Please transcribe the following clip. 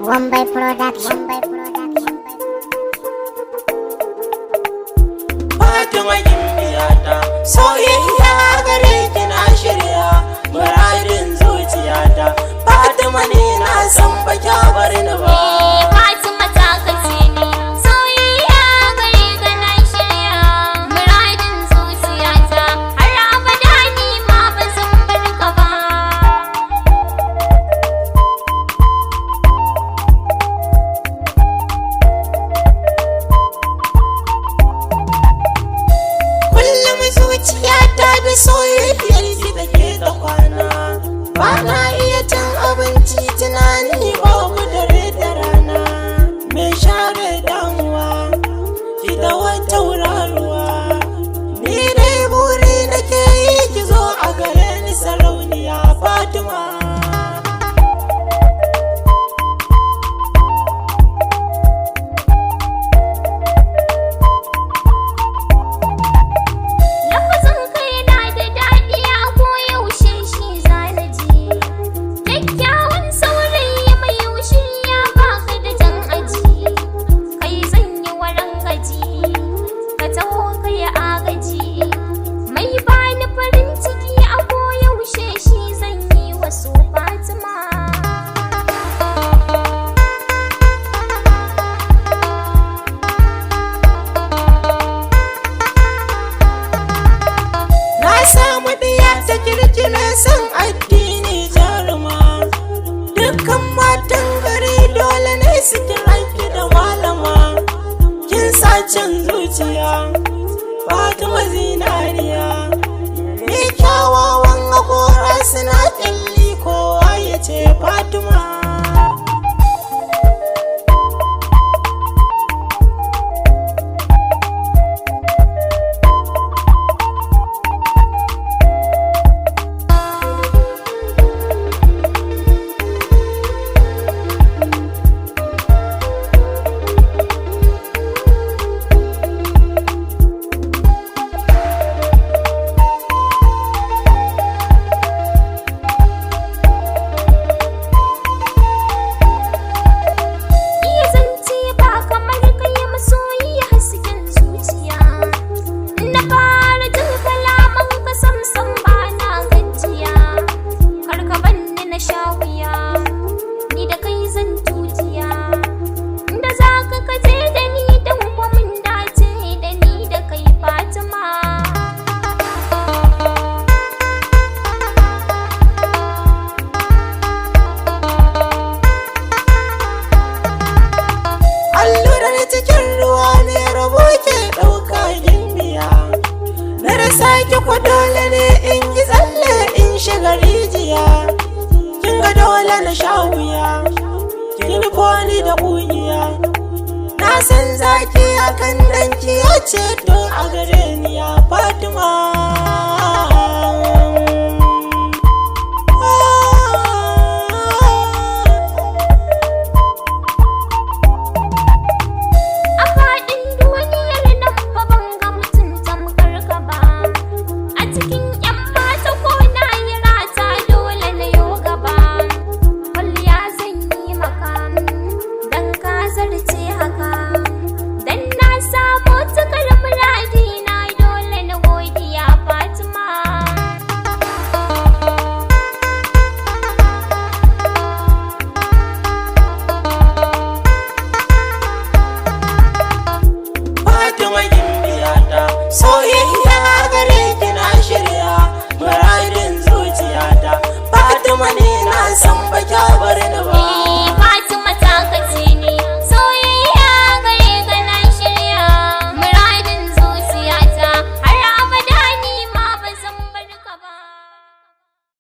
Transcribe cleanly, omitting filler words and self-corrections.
Wambai Production. Fatima gimbiyata, soyayya gare ki na shirya, muradin zuciyata. Fatima ne na san ba kya bar ni ba. Fatima ta kace ni, soyayya gare ka na shirya, muradin zuciyata. Har abada ni ma ba zan bar ka ba. Kullum zuciyata da soyayyar ki take ta kwana. Ba na iya cin abinci tunani babu dare da rana. Me share damuwa ki da wata tauraruwa. Ni dai buri nake yi ki zo a gare ni sarauniya Fatima. Lafazin kai na da daɗi a koyaushe shi zana ji. Kyakkyawan saurayi mai wushirya baka da jan aji. Kai zan yi waran gaji, ka taho ka yi agaji. Mai bani farin ciki a koyaushe shi zan yi wasu Fatima. Na samu ɗiya ta kirkina son addini jaruma. Dukkan matan gari dole ne su kira ki da malama. Kin sacin zuciya Fatima zinariya. Ni kyawawan hakora suna ƙyalli kowa ya ce Fatima. Iya zance ba kamar kai masoyi hasken zuciya. Na fara jin kalaman ka samsam ba na gajiya. Kar ka banni na sha wuya, ni da kai zan tutiya. Da za ka kaje da ni dan kwa mun dace da ni da kai Fatima. Allurar cikin ruwa ne rabo ke ɗauka gimbiya. Na rasa ki kwa dole ne in yi tsalle in shiga rijiya. Kin ga dole na sha wuya, kin nufo ni da ƙugiya. Na san zaki akan danki ya ceto a gare ni ya Fatima. A faɗin duniyar nan fa ban ga mutum tamkar ka ba. A cikin 'yan